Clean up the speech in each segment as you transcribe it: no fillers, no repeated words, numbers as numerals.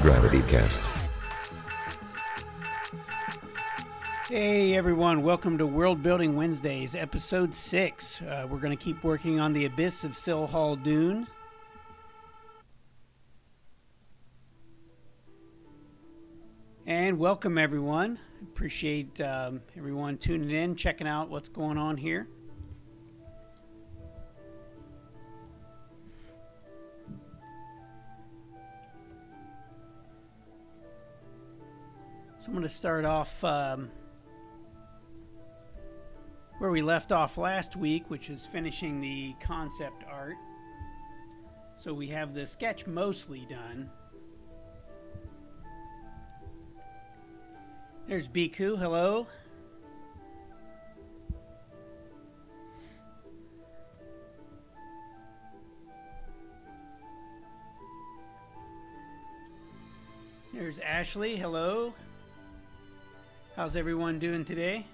GravityCast. Hey everyone, welcome to World Building Wednesdays, episode 6. We're going to keep working on the abyss of Sill Hall Dune. And welcome everyone. Appreciate everyone tuning in, checking out what's going on here. So I'm going to start off where we left off last week, which is finishing the concept art. So we have the sketch mostly done. There's Biku, hello. There's Ashley, hello. How's everyone doing today?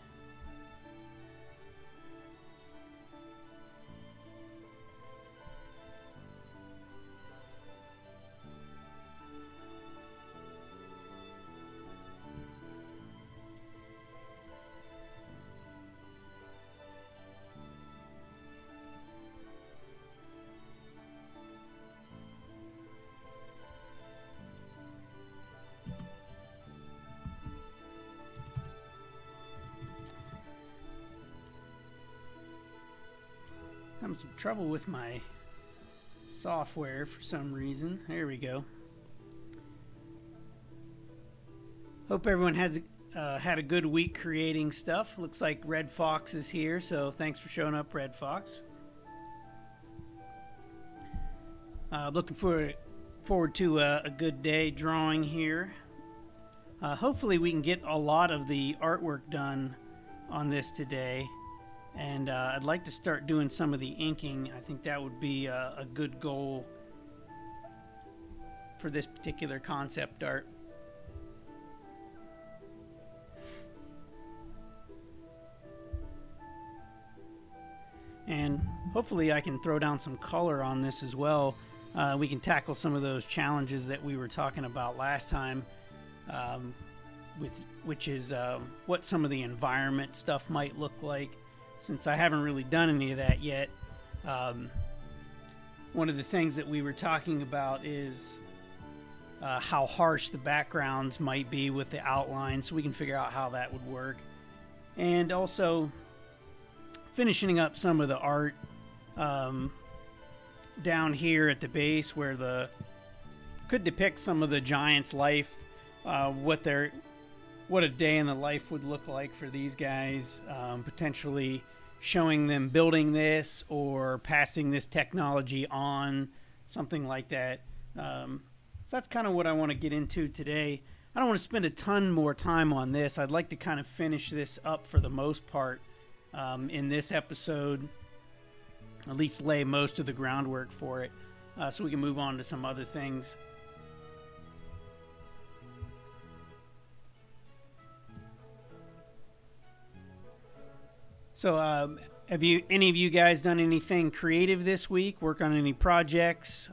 Having some trouble with my software for some reason. There we go. Hope everyone had a good week creating stuff. Looks like Red Fox is here, so thanks for showing up, Red Fox. Looking forward to a good day drawing here. Hopefully we can get a lot of the artwork done on this today. And I'd like to start doing some of the inking. I think that would be a good goal for this particular concept art. And hopefully I can throw down some color on this as well. We can tackle some of those challenges that we were talking about last time, which is what some of the environment stuff might look like. Since I haven't really done any of that yet, one of the things that we were talking about is how harsh the backgrounds might be with the outline, so we can figure out how that would work. And also finishing up some of the art down here at the base where could depict some of the giants' life, what a day in the life would look like for these guys, potentially showing them building this or passing this technology on, something like that. So that's kind of what I want to get into today. I don't want to spend a ton more time on this. I'd like to kind of finish this up for the most part in this episode, at least lay most of the groundwork for it, so we can move on to some other things. So, have any of you guys done anything creative this week? Work on any projects?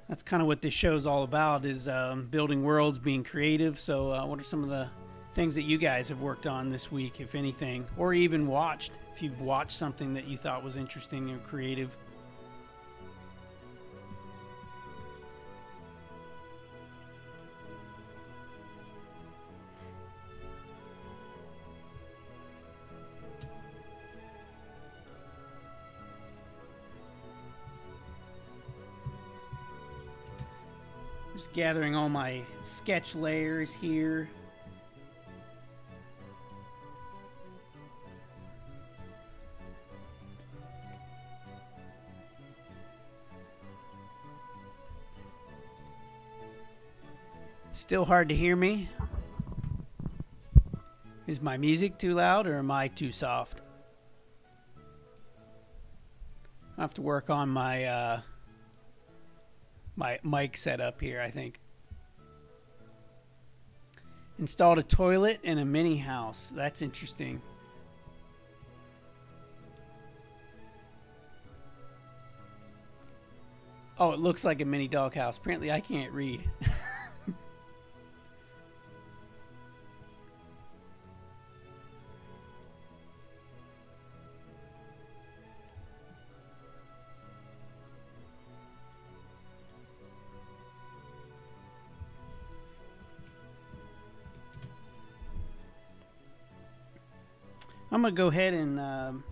That's kind of what this show's all about, is building worlds, being creative. So, what are some of the things that you guys have worked on this week, if anything, or even watched? If you've watched something that you thought was interesting or creative. Just gathering all my sketch layers here. Still hard to hear me? Is my music too loud or am I too soft? I have to work on my my mic setup here, I think. Installed a toilet and a mini house. That's interesting. Oh, it looks like a mini doghouse. Apparently I can't read. I'm going to go ahead and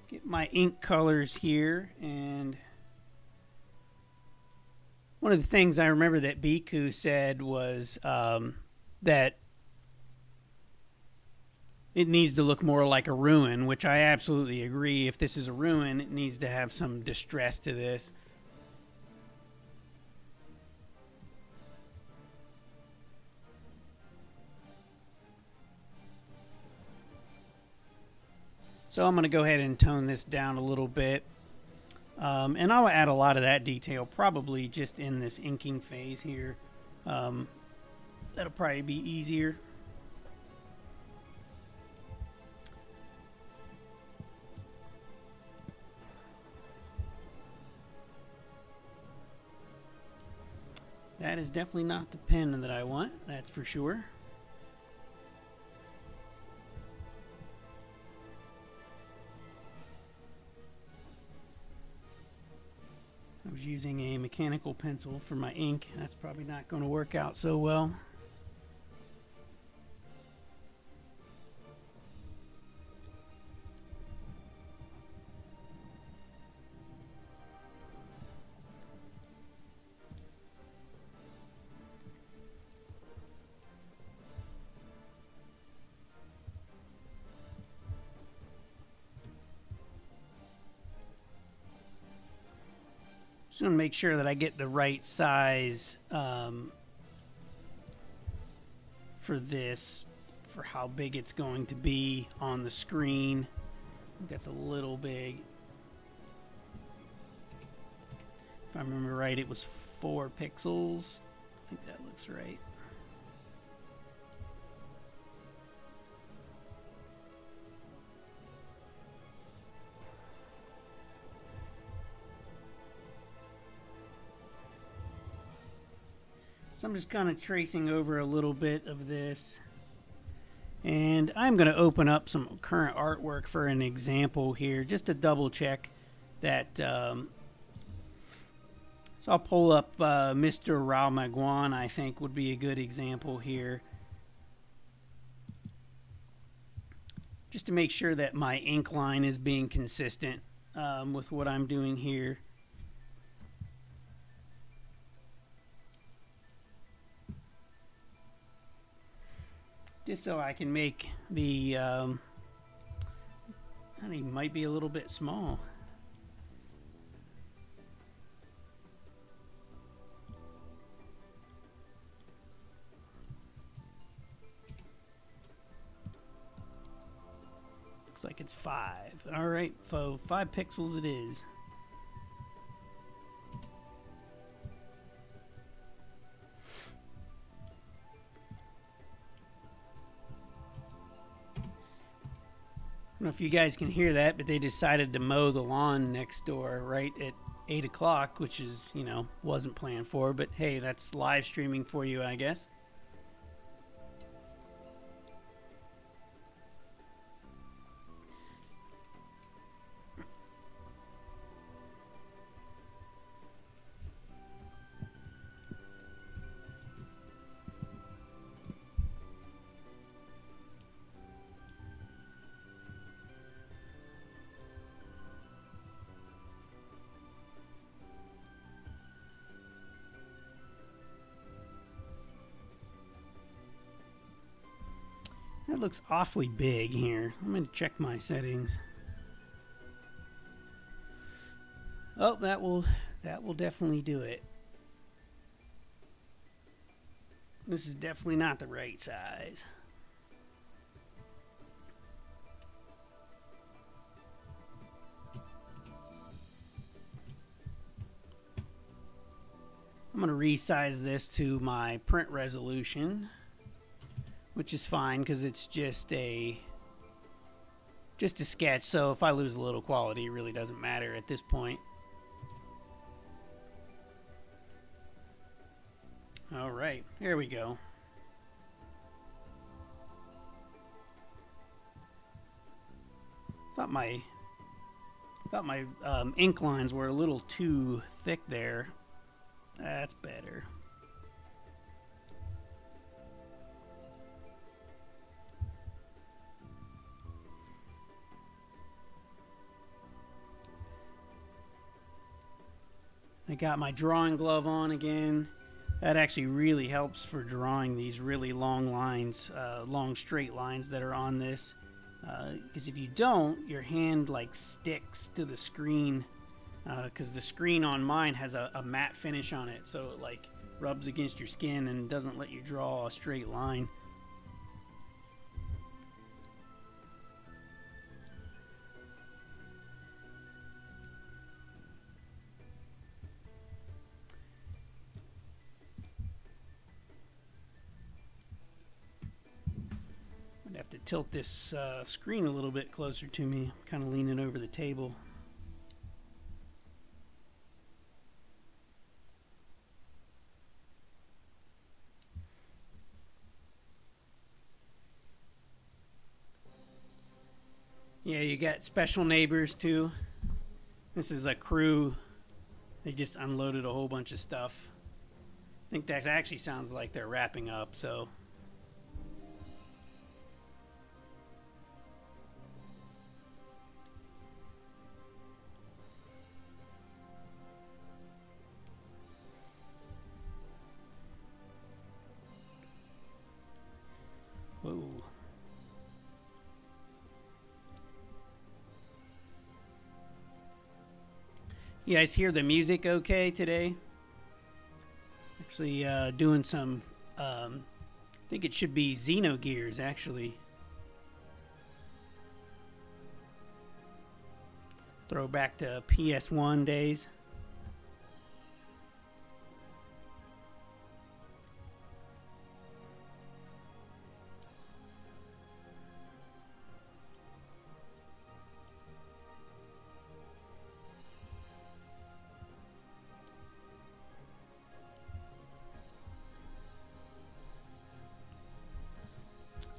get my ink colors here. And one of the things I remember that Bhikkhu said was that it needs to look more like a ruin, which I absolutely agree. If this is a ruin, it needs to have some distress to this. So I'm going to go ahead and tone this down a little bit. And I'll add a lot of that detail probably just in this inking phase here. That'll probably be easier. That is definitely not the pen that I want, that's for sure. I was using a mechanical pencil for my ink. That's probably not going to work out so well. Just want to make sure that I get the right size for this, for how big it's going to be on the screen. I think that's a little big. If I remember right, it was 4 pixels. I think that looks right. So I'm just kind of tracing over a little bit of this. And I'm going to open up some current artwork for an example here, just to double check that. So I'll pull up Mr. Ralmagwan, I think would be a good example here. Just to make sure that my ink line is being consistent with what I'm doing here. Just so I can make the, I think it might be a little bit small. Looks like it's 5. All right, so 5 pixels it is. I don't know if you guys can hear that, but they decided to mow the lawn next door right at 8 o'clock, which is, you know, wasn't planned for, but hey, that's live streaming for you, I guess. That looks awfully big here. I'm going to check my settings. Oh, that will definitely do it. This is definitely not the right size. I'm going to resize this to my print resolution, which is fine because it's just a sketch, so if I lose a little quality, it really doesn't matter at this point. All right, here we go. Thought my ink lines were a little too thick there. That's better. I got my drawing glove on again. That actually really helps for drawing these really long lines, long straight lines that are on this. Because if you don't, your hand like sticks to the screen. Because the screen on mine has a matte finish on it, so it like rubs against your skin and doesn't let you draw a straight line. I'd have to tilt this screen a little bit closer to me. I'm kind of leaning over the table. Yeah, you got special neighbors too. This is a crew. They just unloaded a whole bunch of stuff. I think that actually sounds like they're wrapping up, so. Whoa. You guys hear the music okay today? Actually doing some, I think it should be Xenogears actually. Throwback to PS1 days.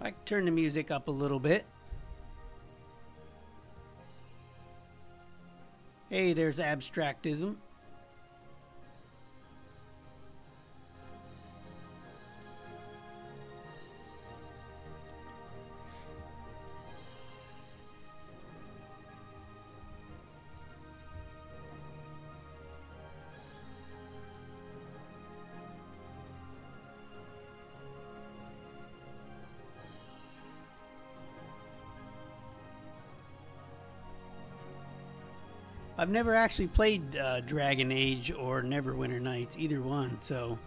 I can turn the music up a little bit. Hey, there's Abstractism. I've never actually played Dragon Age or Neverwinter Nights, either one, so.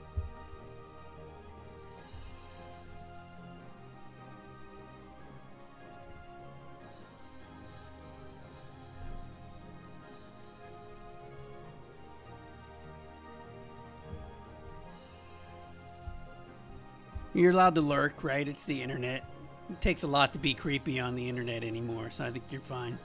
You're allowed to lurk, right? It's the internet. It takes a lot to be creepy on the internet anymore, so I think you're fine.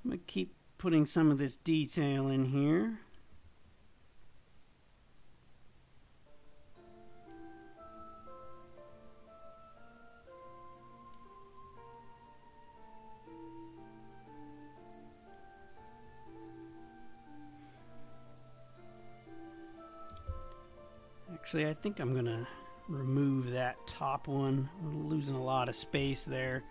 I'm going to keep putting some of this detail in here. Actually, I think I'm going to remove that top one. We're losing a lot of space there.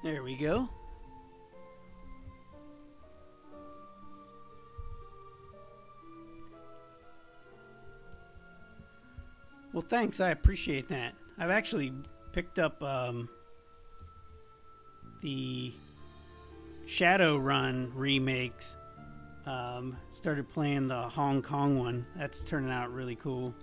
There we go. Well, thanks. I appreciate that. I've actually picked up the Shadowrun remakes. Started playing the Hong Kong one. That's turning out really cool.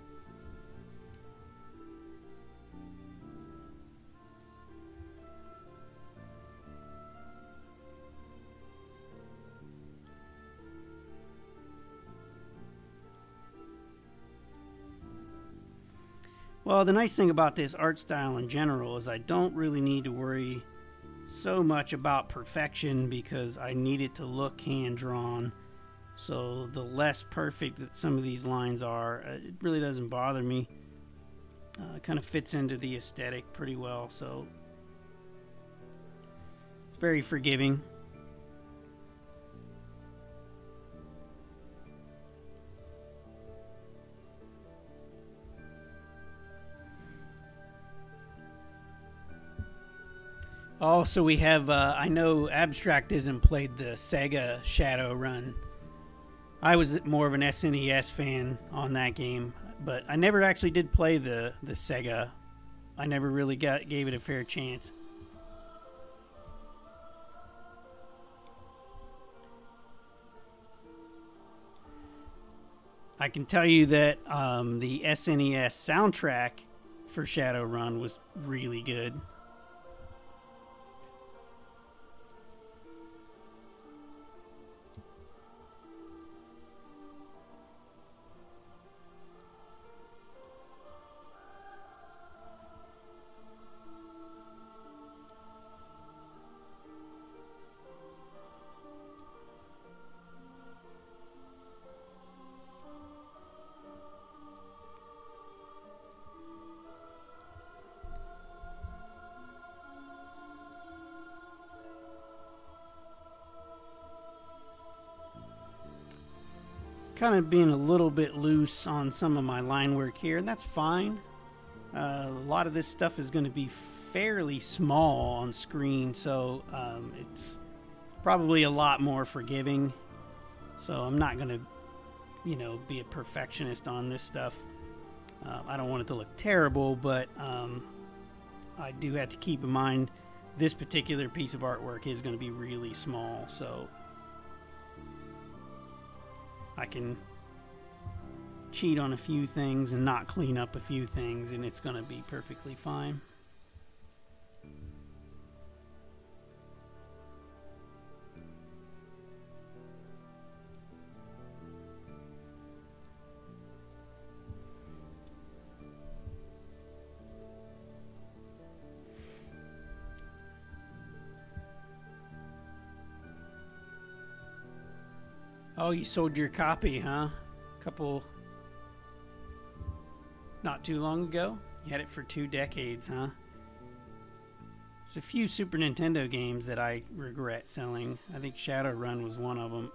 Well, the nice thing about this art style in general is I don't really need to worry so much about perfection because I need it to look hand-drawn. So the less perfect that some of these lines are, it really doesn't bother me. It kind of fits into the aesthetic pretty well, so it's very forgiving. Also, we have, I know Abstract hasn't played the Sega Shadowrun. I was more of an SNES fan on that game, but I never actually did play the Sega. I never really gave it a fair chance. I can tell you that the SNES soundtrack for Shadowrun was really good. Kind of being a little bit loose on some of my line work here, and that's fine. A lot of this stuff is going to be fairly small on screen, so it's probably a lot more forgiving. So I'm not going to, be a perfectionist on this stuff. I don't want it to look terrible, but I do have to keep in mind this particular piece of artwork is going to be really small, so I can cheat on a few things and not clean up a few things, and it's going to be perfectly fine. Oh, you sold your copy, huh? Not too long ago? You had it for 2 decades, huh? There's a few Super Nintendo games that I regret selling. I think Shadowrun was one of them.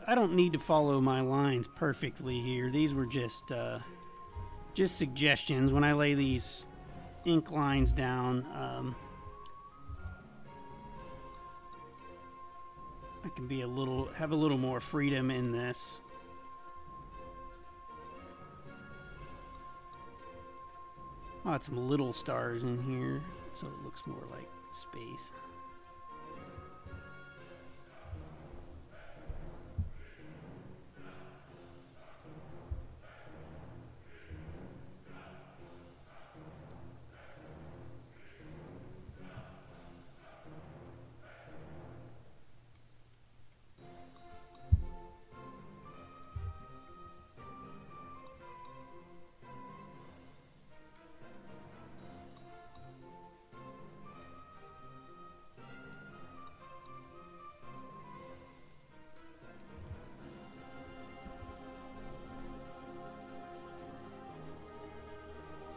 I don't need to follow my lines perfectly here. These were just suggestions. When I lay these ink lines down, I can have a little more freedom in this. I'll add some little stars in here so it looks more like space.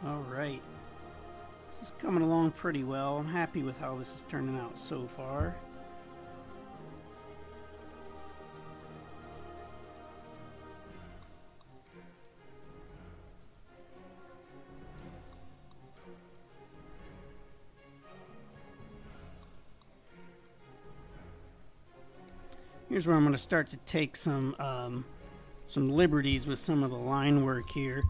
Alright, this is coming along pretty well. I'm happy with how this is turning out so far. Here's where I'm going to start to take some liberties with some of the line work here,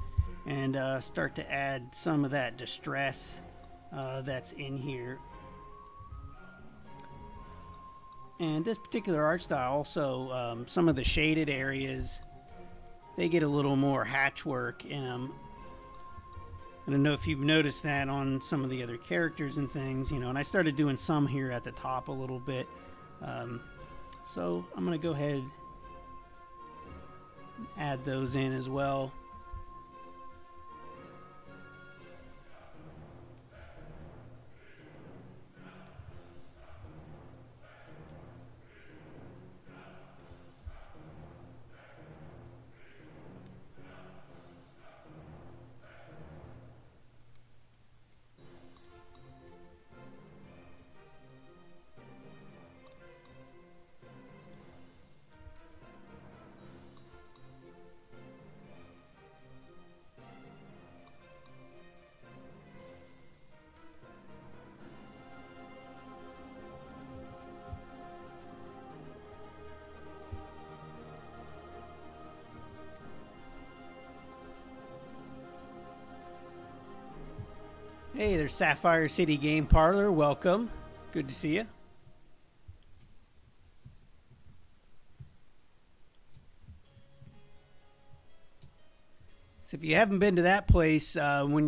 and start to add some of that distress that's in here. And this particular art style also, some of the shaded areas, they get a little more hatchwork in them. I don't know if you've noticed that on some of the other characters and things, you know, and I started doing some here at the top a little bit. So I'm going to go ahead and add those in as well. Hey, there's Sapphire City Game Parlor. Welcome. Good to see you. So if you haven't been to that place, when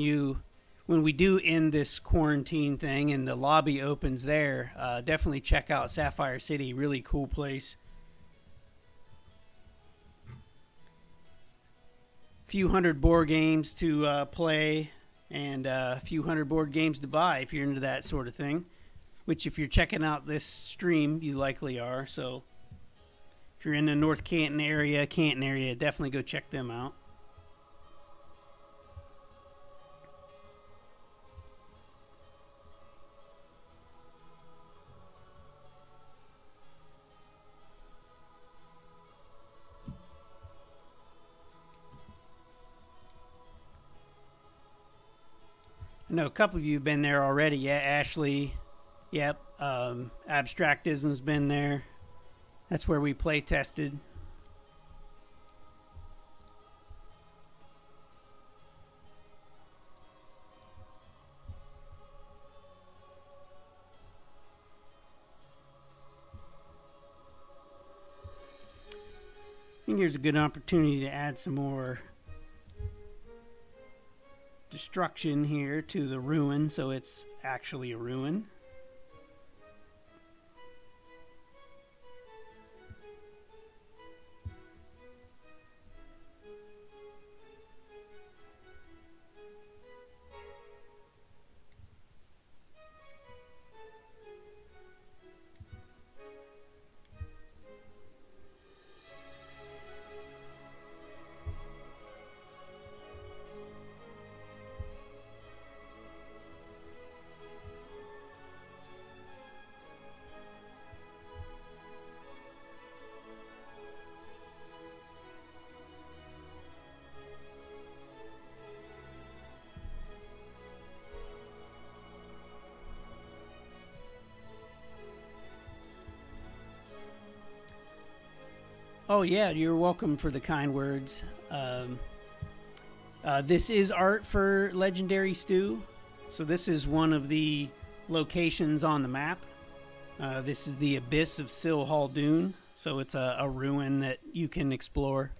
we do end this quarantine thing and the lobby opens there, definitely check out Sapphire City. Really cool place. Few hundred board games to play, and a few hundred board games to buy if you're into that sort of thing, which if you're checking out this stream, you likely are. So if you're in the North Canton area, definitely go check them out. I know a couple of you have been there already. Yeah, Ashley. Yep. Abstractism's been there. That's where we play tested. I think here's a good opportunity to add some more destruction here to the ruin, so it's actually a ruin. Oh yeah, you're welcome for the kind words. This is art for Legendary Stew. So this is one of the locations on the map. This is the Abyss of Sil Haldoon. So it's a ruin that you can explore.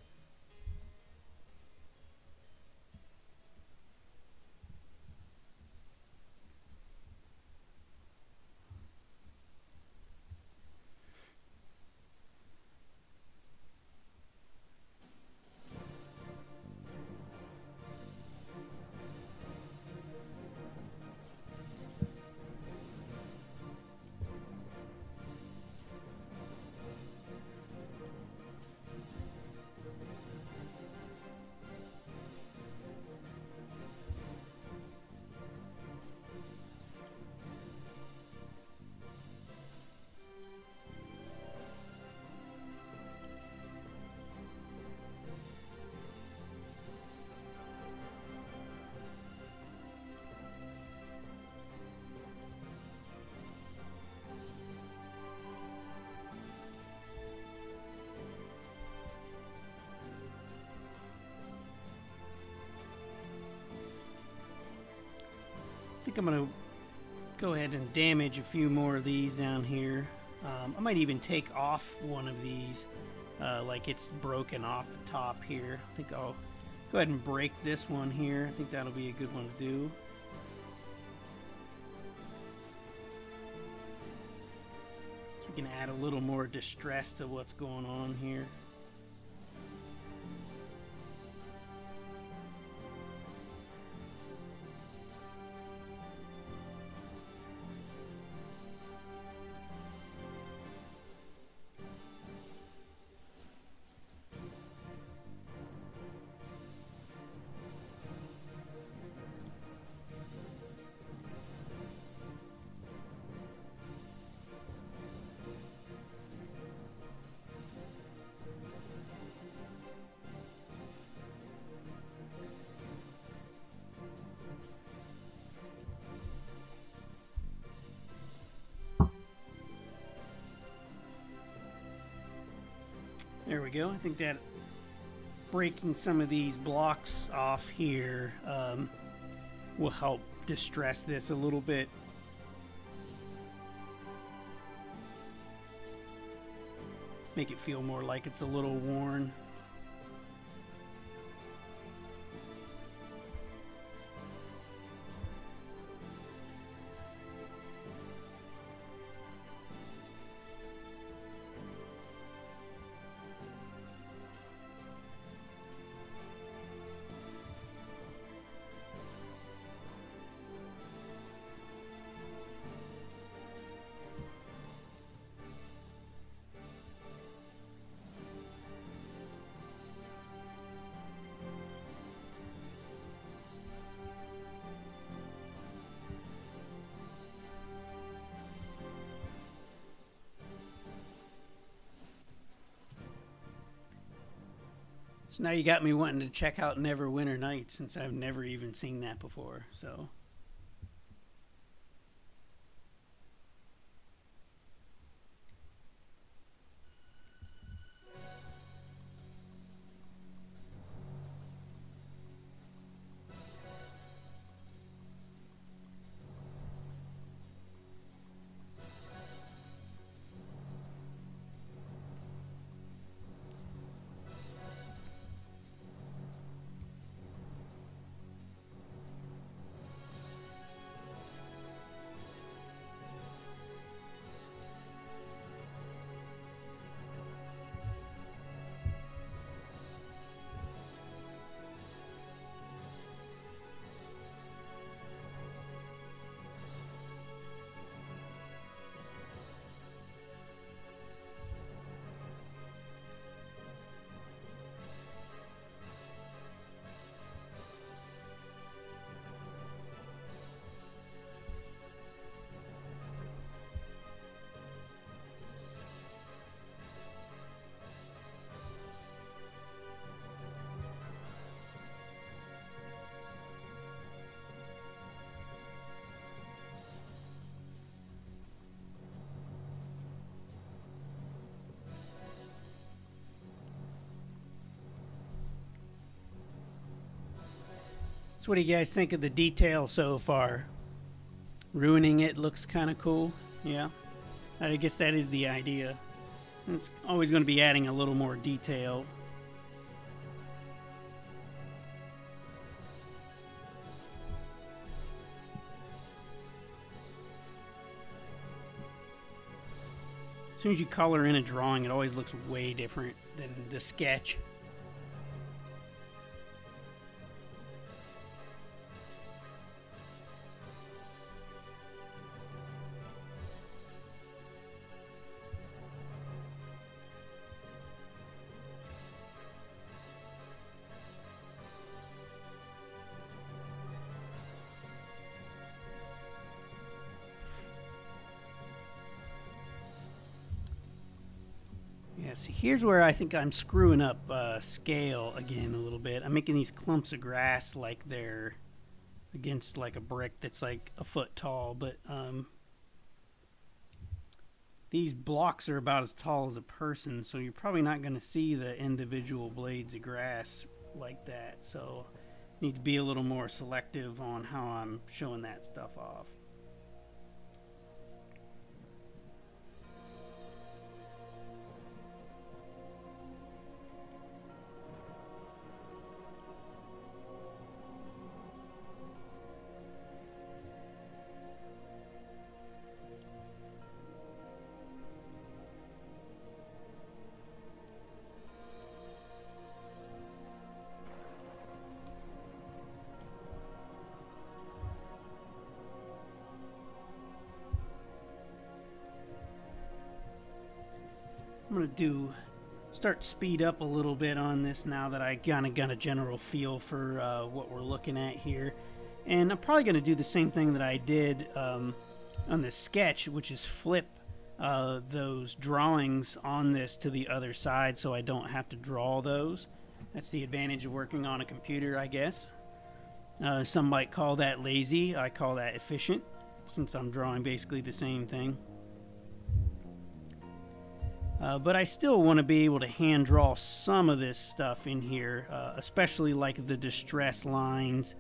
think I'm going to go ahead and damage a few more of these down here. I might even take off one of these like it's broken off the top here. I think I'll go ahead and break this one here. I think that'll be a good one to do. So we can add a little more distress to what's going on here. There we go. I think that breaking some of these blocks off here will help distress this a little bit. Make it feel more like it's a little worn. So now you got me wanting to check out Neverwinter Nights, since I've never even seen that before. So So what do you guys think of the detail so far? Ruining it looks kind of cool. Yeah, I guess that is the idea. It's always going to be adding a little more detail. As soon as you color in a drawing, it always looks way different than the sketch. So here's where I think I'm screwing up scale again a little bit. I'm making these clumps of grass like they're against like a brick that's like a foot tall, but these blocks are about as tall as a person, so you're probably not going to see the individual blades of grass like that. So Need to be a little more selective on how I'm showing that stuff off. I'm going to start speed up a little bit on this now that I kind of got a general feel for what we're looking at here. And I'm probably going to do the same thing that I did on the sketch, which is flip those drawings on this to the other side so I don't have to draw those. That's the advantage of working on a computer, I guess. Some might call that lazy. I call that efficient, since I'm drawing basically the same thing. But I still want to be able to hand draw some of this stuff in here, especially like the distress lines,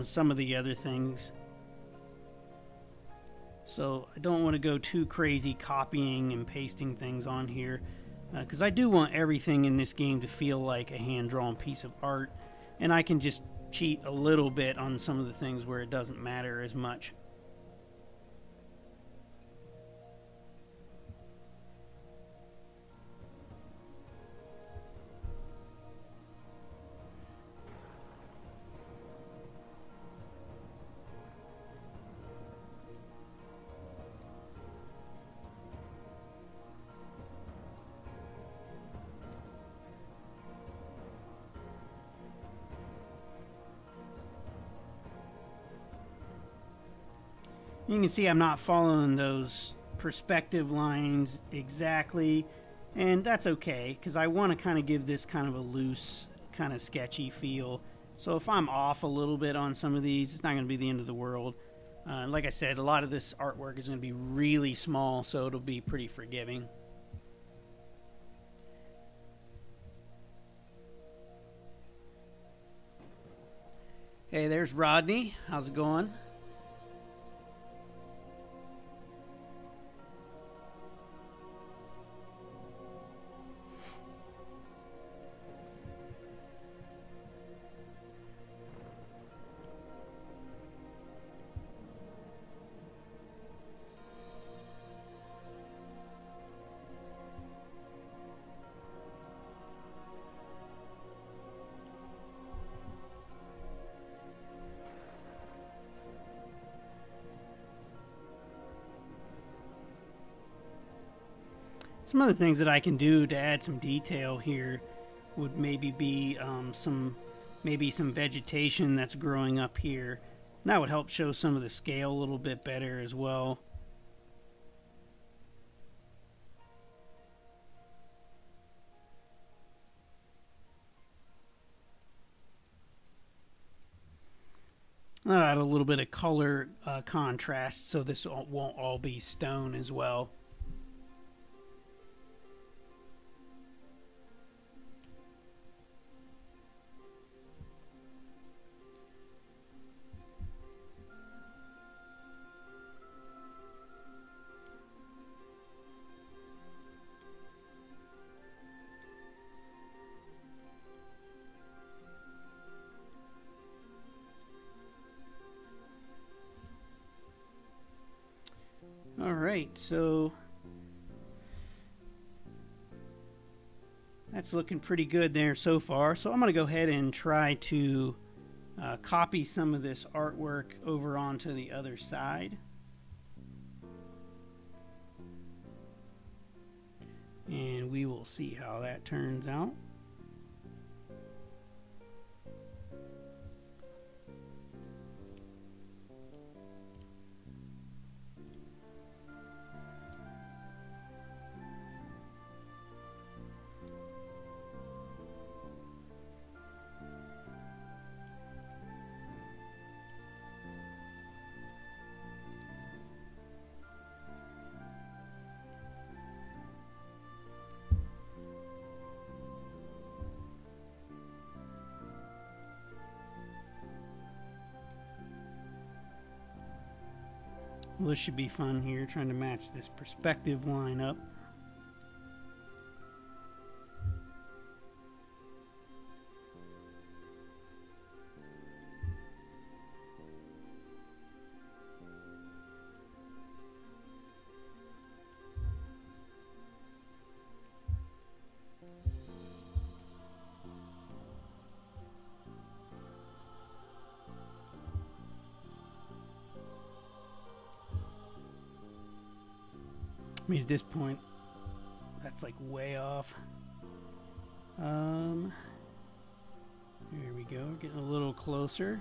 some of the other things. So I don't want to go too crazy copying and pasting things on here, because I do want everything in this game to feel like a hand-drawn piece of art, and I can just cheat a little bit on some of the things where it doesn't matter as much. You can see I'm not following those perspective lines exactly, and that's okay, because I want to kind of give this kind of a loose, kind of sketchy feel. So if I'm off a little bit on some of these, it's not going to be the end of the world. Like I said, a lot of this artwork is going to be really small, so it'll be pretty forgiving. Hey, there's Rodney. How's it going? Some other things that I can do to add some detail here would maybe be some vegetation that's growing up here. And that would help show some of the scale a little bit better as well. I'll add a little bit of color contrast so this won't all be stone as well. Alright, so that's looking pretty good there so far. So I'm going to go ahead and try to copy some of this artwork over onto the other side. And we will see how that turns out. Well, this should be fun here, trying to match this perspective line up. I mean, at this point, that's like way off. Here we go, getting a little closer.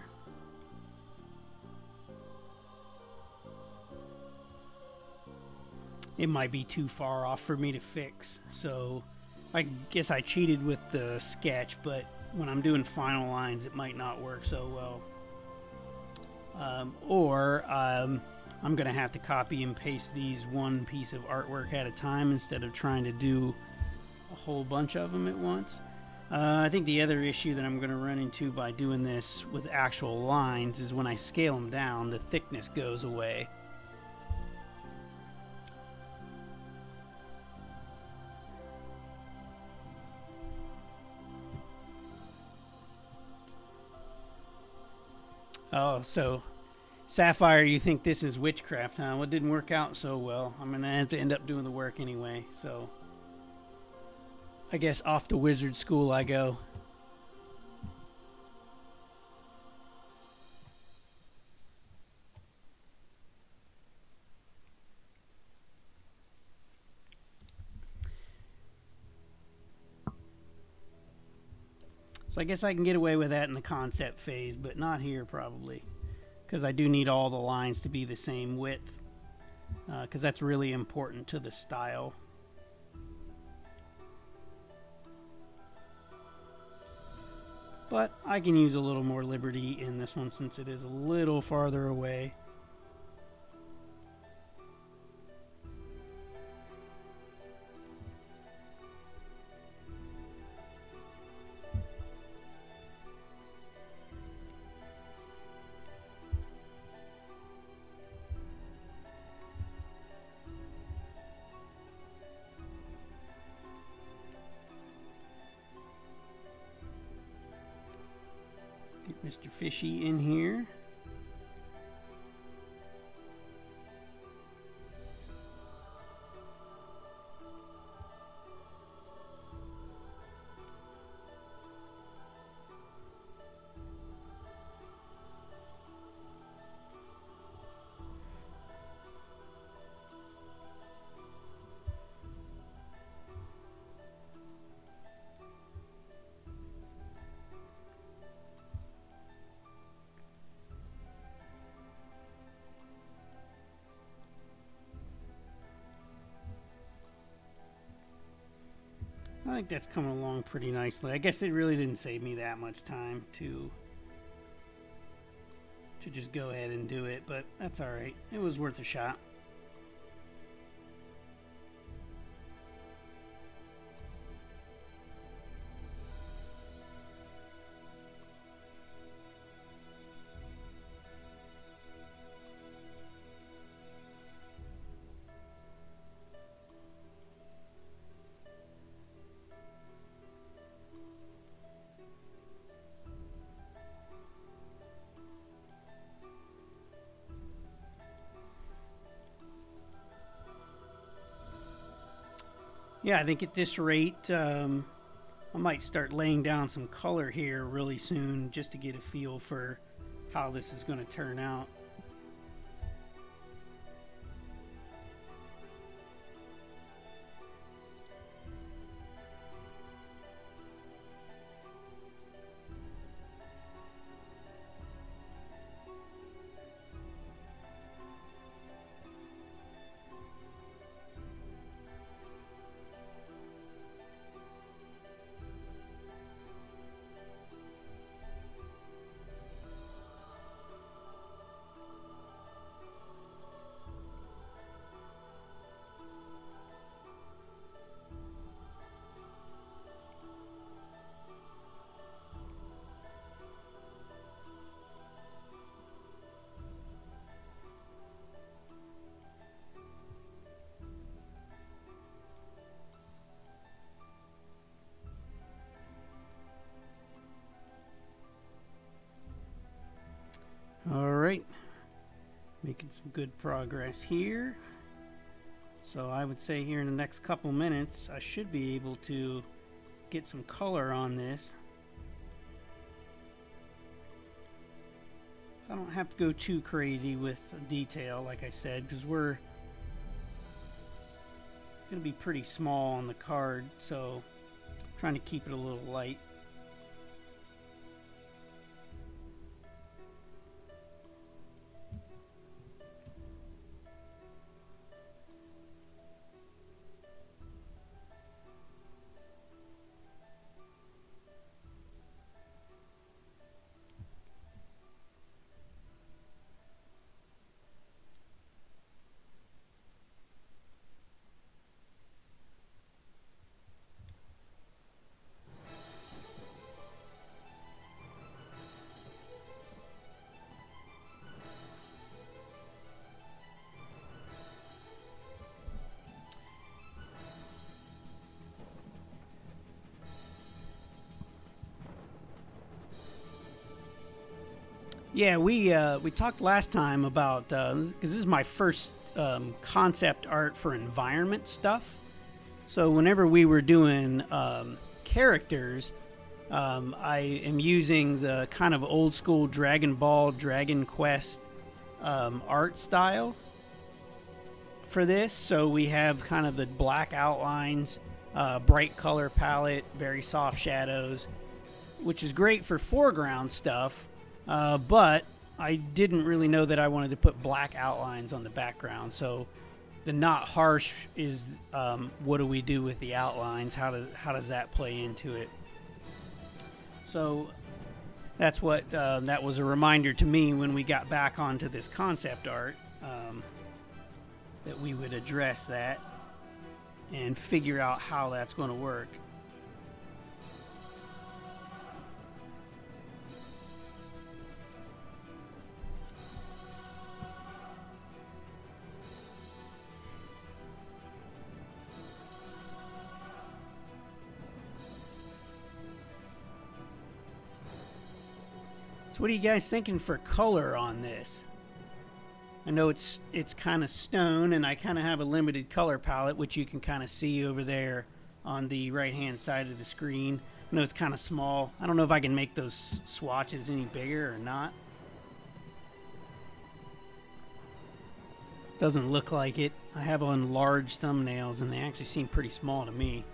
It might be too far off for me to fix, so I guess I cheated with the sketch, but when I'm doing final lines, it might not work so well. I'm going to have to copy and paste these one piece of artwork at a time instead of trying to do a whole bunch of them at once. I think the other issue that I'm going to run into by doing this with actual lines is when I scale them down, the thickness goes away. Oh, so Sapphire, you think this is witchcraft, huh? Well, it didn't work out so well. I'm going to have to end up doing the work anyway, so I guess off to wizard school I go. So I guess I can get away with that in the concept phase, but not here probably, because I do need all the lines to be the same width, because that's really important to the style. But I can use a little more liberty in this one since it is a little farther away. Get Mr. Fishy in here. I think that's coming along pretty nicely. I guess it really didn't save me that much time to just go ahead and do it, but that's all right. It was worth a shot. Yeah, I think at this rate, I might start laying down some color here really soon just to get a feel for how this is going to turn out. Making some good progress here. So I would say here in the next couple minutes, I should be able to get some color on this. So I don't have to go too crazy with detail, like I said, because we're going to be pretty small on the card, so I'm trying to keep it a little light. Yeah, we talked last time about because this is my first concept art for environment stuff. So whenever we were doing characters, I am using the kind of old school Dragon Ball, Dragon Quest art style for this. So we have kind of the black outlines, bright color palette, very soft shadows, which is great for foreground stuff. But I didn't really know that I wanted to put black outlines on the background. So the not harsh is what do we do with the outlines? How does that play into it? So that's what that was a reminder to me when we got back onto this concept art, that we would address that and figure out how that's going to work. So what are you guys thinking for color on this? I know it's kind of stone, and I kind of have a limited color palette, which you can kind of see over there on the right-hand side of the screen. I know it's kind of small. I don't know if I can make those swatches any bigger or not. Doesn't look like it. I have on large thumbnails, and they actually seem pretty small to me.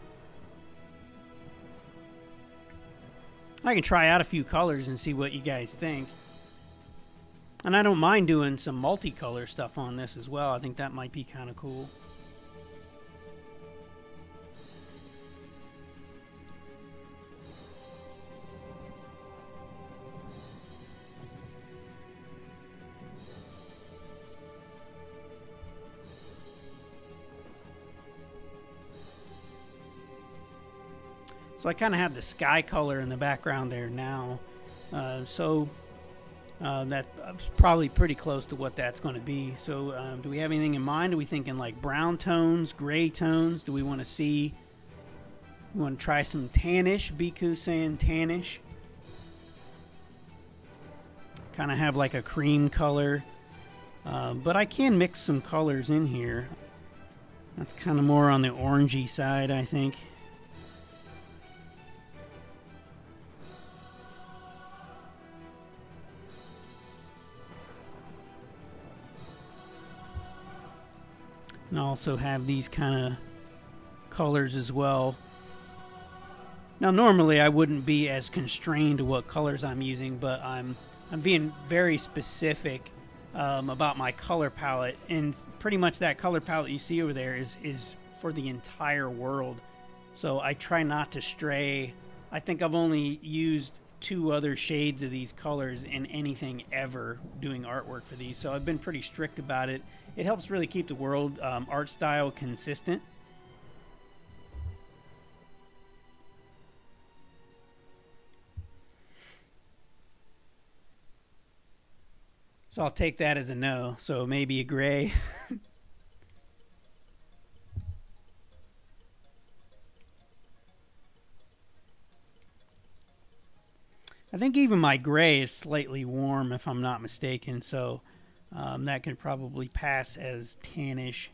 I can try out a few colors and see what you guys think. And I don't mind doing some multicolor stuff on this as well. I think that might be kind of cool. So I kind of have the sky color in the background there now. That's probably pretty close to what that's going to be. So do we have anything in mind? Are we thinking like brown tones, gray tones? Do we want to try some tannish? Biku saying tannish. Kind of have like a cream color. But I can mix some colors in here. That's kind of more on the orangey side, I think. And also have these kind of colors as well. Now normally I wouldn't be as constrained to what colors I'm using, but I'm being very specific about my color palette, and pretty much that color palette you see over there is for the entire world. So I try not to stray. I think I've only used 2 other shades of these colors in anything ever doing artwork for these, so I've been pretty strict about it. It helps really keep the world art style consistent. So I'll take that as a no. So maybe a gray. I think even my gray is slightly warm if I'm not mistaken. So That could probably pass as tannish.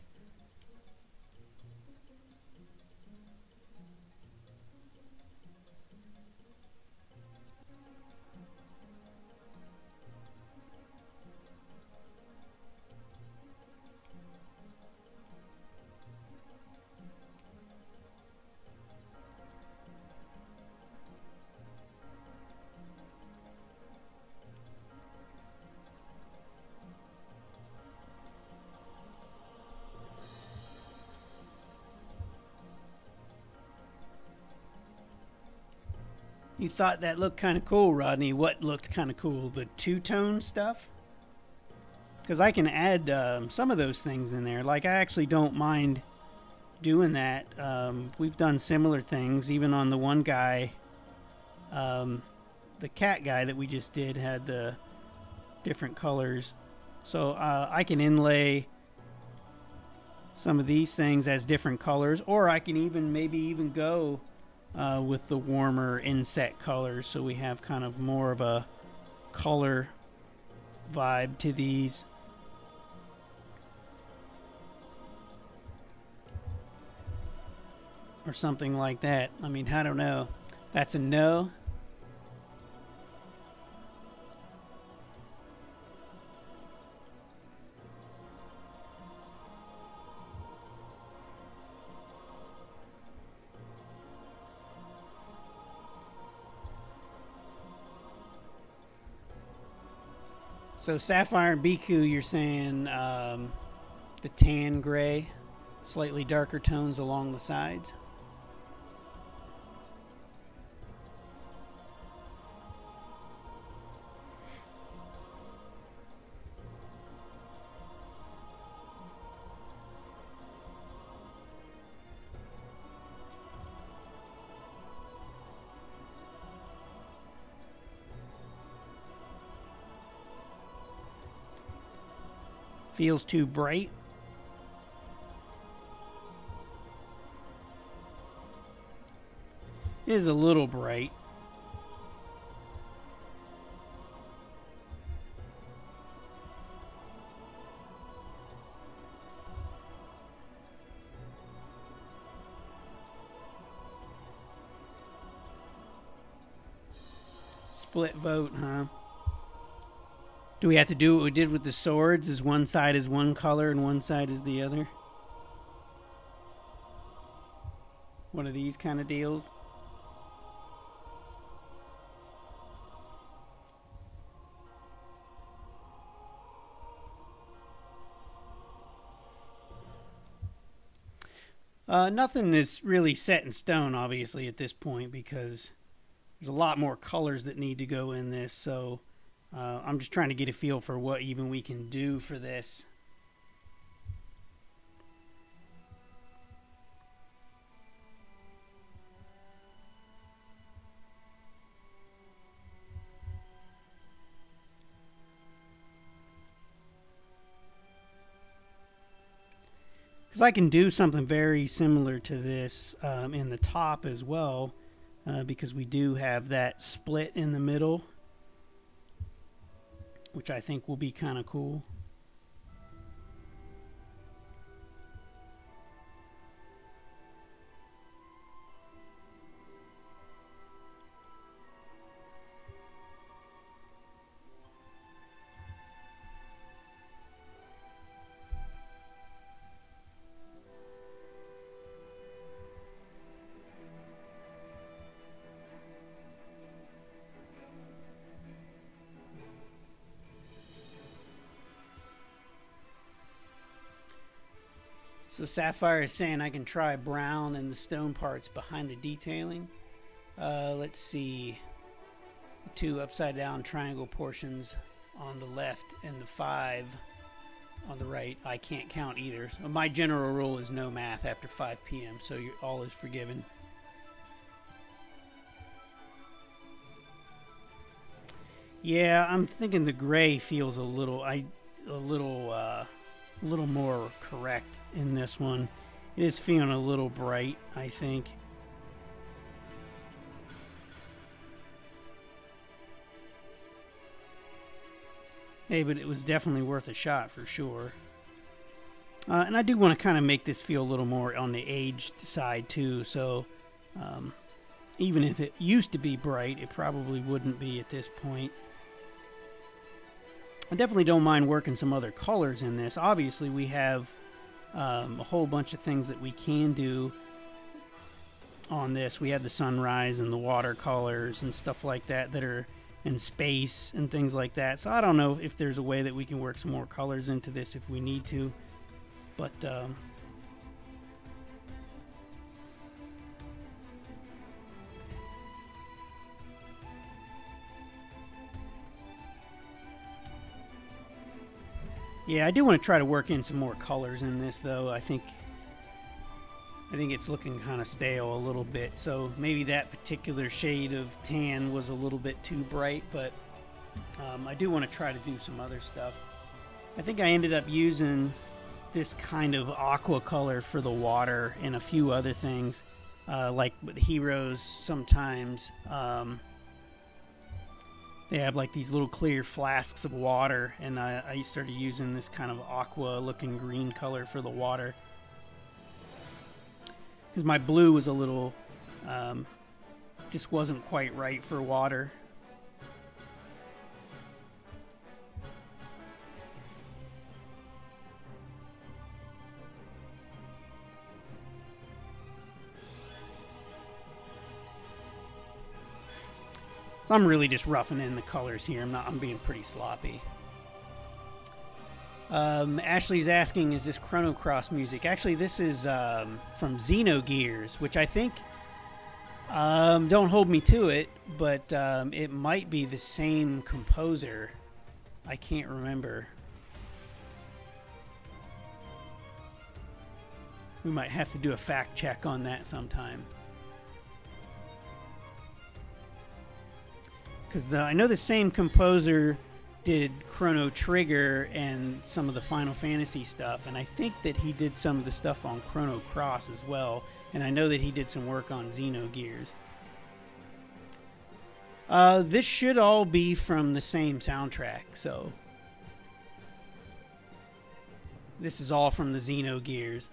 You thought that looked kind of cool, Rodney. What looked kind of cool? The two-tone stuff? Because I can add some of those things in there. Like, I actually don't mind doing that. We've done similar things. Even on the one guy, the cat guy that we just did had the different colors. So I can inlay some of these things as different colors. Or I can maybe even go with the warmer inset colors, so we have kind of more of a color vibe to these. Or something like that. I mean, I don't know. That's a no. So Sapphire and Biku, you're saying the tan gray, slightly darker tones along the sides? Feels too bright. It is a little bright. Split vote, huh? Do we have to do what we did with the swords? Is one side is one color and one side is the other? One of these kind of deals? Nothing is really set in stone, obviously, at this point, because there's a lot more colors that need to go in this, so I'm just trying to get a feel for what even we can do for this. Because I can do something very similar to this in the top as well, because we do have that split in the middle, which I think will be kind of cool. So Sapphire is saying I can try brown and the stone parts behind the detailing. Let's see. The 2 upside down triangle portions on the left and the 5 on the right. I can't count either. So my general rule is no math after 5 p.m. So all is forgiven. Yeah, I'm thinking the gray feels a little more correct in this one. It is feeling a little bright, I think. Hey, but it was definitely worth a shot for sure. And I do want to kind of make this feel a little more on the aged side too, so even if it used to be bright, it probably wouldn't be at this point. I definitely don't mind working some other colors in this. Obviously, we have a whole bunch of things that we can do on this. We have the sunrise and the watercolors and stuff like that that are in space and things like that. So I don't know if there's a way that we can work some more colors into this if we need to. But yeah, I do want to try to work in some more colors in this, though. I think it's looking kind of stale a little bit. So maybe that particular shade of tan was a little bit too bright, but I do want to try to do some other stuff. I think I ended up using this kind of aqua color for the water and a few other things, like with heroes sometimes. They have like these little clear flasks of water, and I started using this kind of aqua looking green color for the water because my blue was a little just wasn't quite right for water. So I'm really just roughing in the colors here. I'm being pretty sloppy. Ashley's asking, is this Chrono Cross music? Actually, this is from Xenogears, which I think, don't hold me to it, but it might be the same composer. I can't remember. We might have to do a fact check on that sometime. Because I know the same composer did Chrono Trigger and some of the Final Fantasy stuff, and I think that he did some of the stuff on Chrono Cross as well, and I know that he did some work on Xenogears. This should all be from the same soundtrack, so this is all from the Xenogears.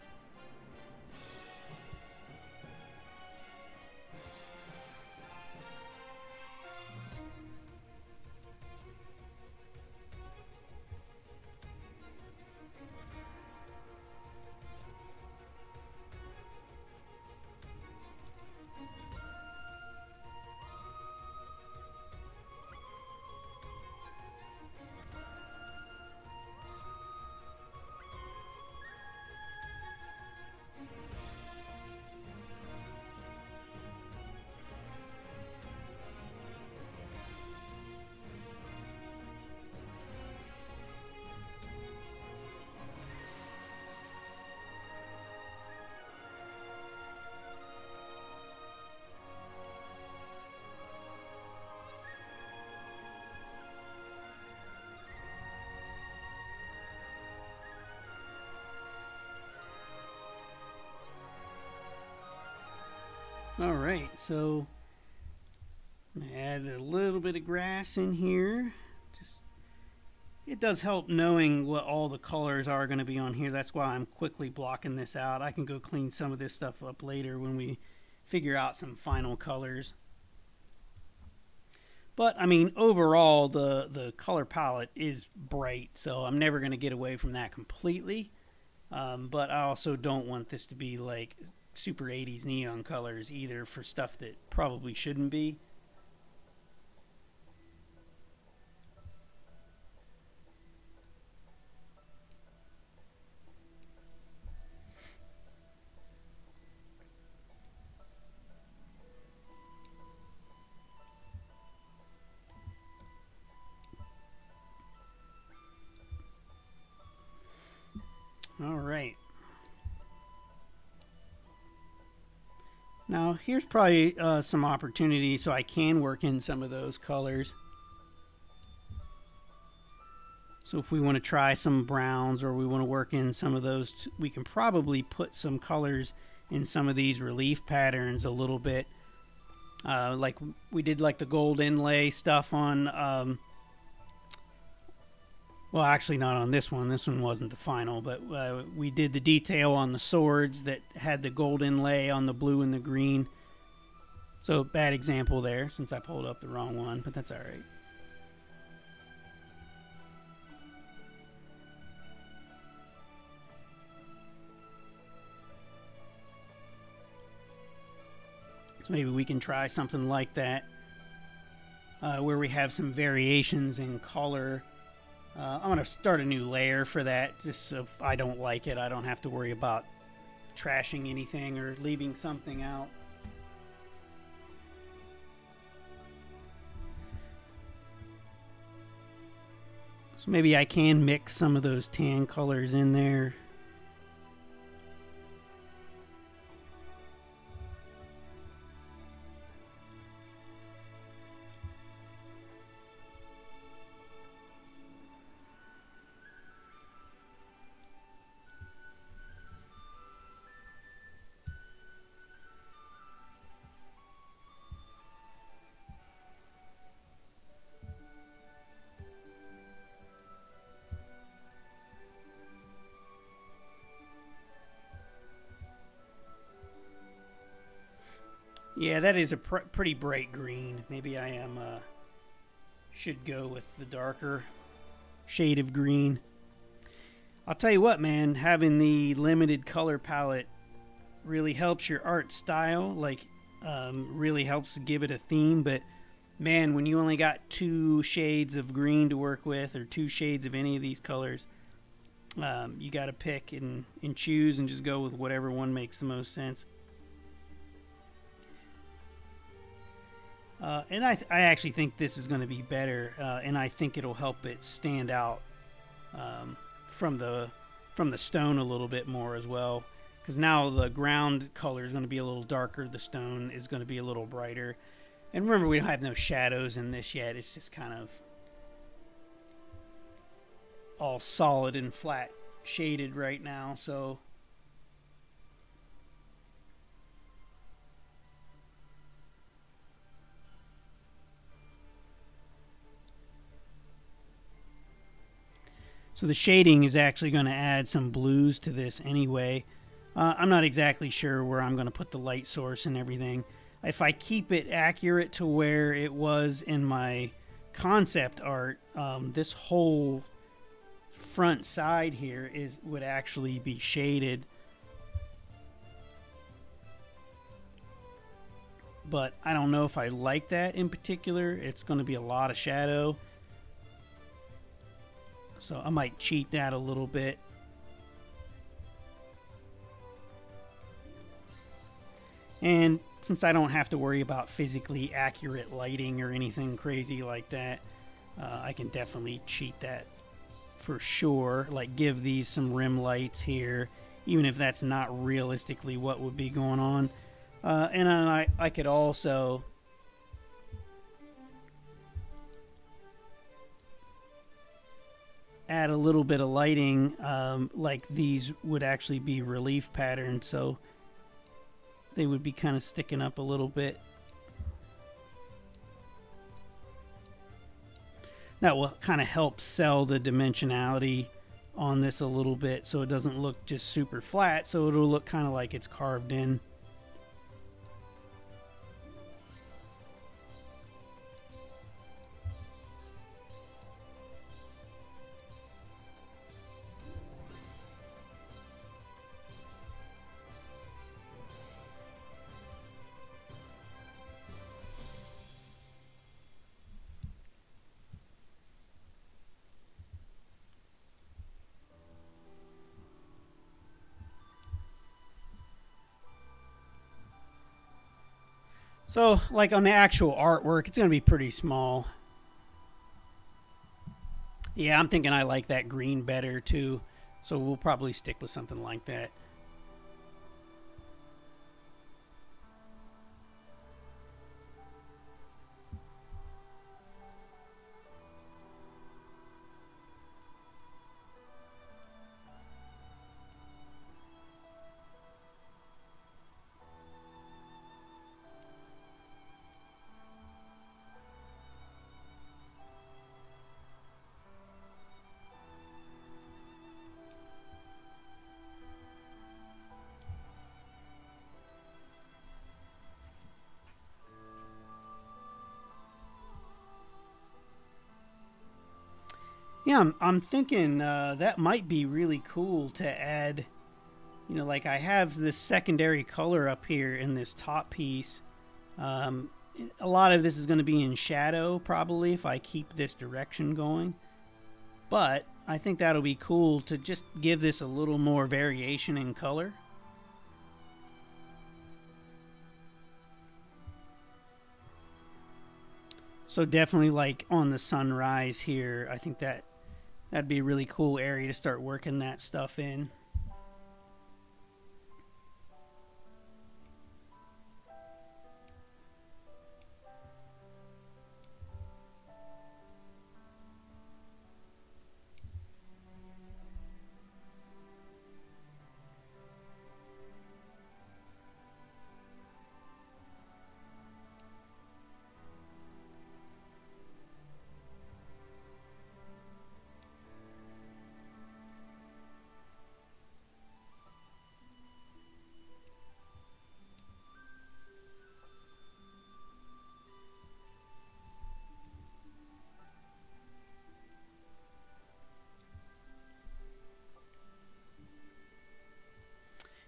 Alright, so add a little bit of grass in here. It does help knowing what all the colors are going to be on here. That's why I'm quickly blocking this out. I can go clean some of this stuff up later when we figure out some final colors. But, I mean, overall, the color palette is bright, so I'm never going to get away from that completely. But I also don't want this to be like super 80s neon colors either for stuff that probably shouldn't be. All right. Now, here's probably some opportunity so I can work in some of those colors. So if we want to try some browns or we want to work in some of those, we can probably put some colors in some of these relief patterns a little bit. Like we did like the gold inlay stuff on Well, actually, not on this one. This one wasn't the final, but we did the detail on the swords that had the gold inlay on the blue and the green. So, bad example there since I pulled up the wrong one, but that's all right. So maybe we can try something like that, where we have some variations in color. I'm going to start a new layer for that, just so if I don't like it, I don't have to worry about trashing anything or leaving something out. So maybe I can mix some of those tan colors in there. Yeah, that is a pretty bright green. Maybe I am should go with the darker shade of green. I'll tell you what, man, having the limited color palette really helps your art style. Like, really helps give it a theme. But man, when you only got 2 shades of green to work with, or 2 shades of any of these colors, you got to pick and choose and just go with whatever one makes the most sense. And I actually think this is going to be better, and I think it'll help it stand out from the stone a little bit more as well. Because now the ground color is going to be a little darker, the stone is going to be a little brighter. And remember, we don't have no shadows in this yet. It's just kind of all solid and flat shaded right now. So the shading is actually going to add some blues to this anyway. I'm not exactly sure where I'm going to put the light source and everything. If I keep it accurate to where it was in my concept art, this whole front side here would actually be shaded. But I don't know if I like that in particular. It's going to be a lot of shadow. So I might cheat that a little bit. And since I don't have to worry about physically accurate lighting or anything crazy like that, I can definitely cheat that for sure. Like give these some rim lights here, even if that's not realistically what would be going on. And I could also add a little bit of lighting, like these would actually be relief patterns, so they would be kind of sticking up a little bit. That will kind of help sell the dimensionality on this a little bit, so it doesn't look just super flat, so it'll look kind of like it's carved in. So, like on the actual artwork, it's going to be pretty small. Yeah, I'm thinking I like that green better too, so we'll probably stick with something like that. Yeah, I'm thinking that might be really cool to add. Like I have this secondary color up here in this top piece. Um, a lot of this is going to be in shadow probably if I keep this direction going. But I think that'll be cool to just give this a little more variation in color. So definitely like on the sunrise here, I think that'd be a really cool area to start working that stuff in.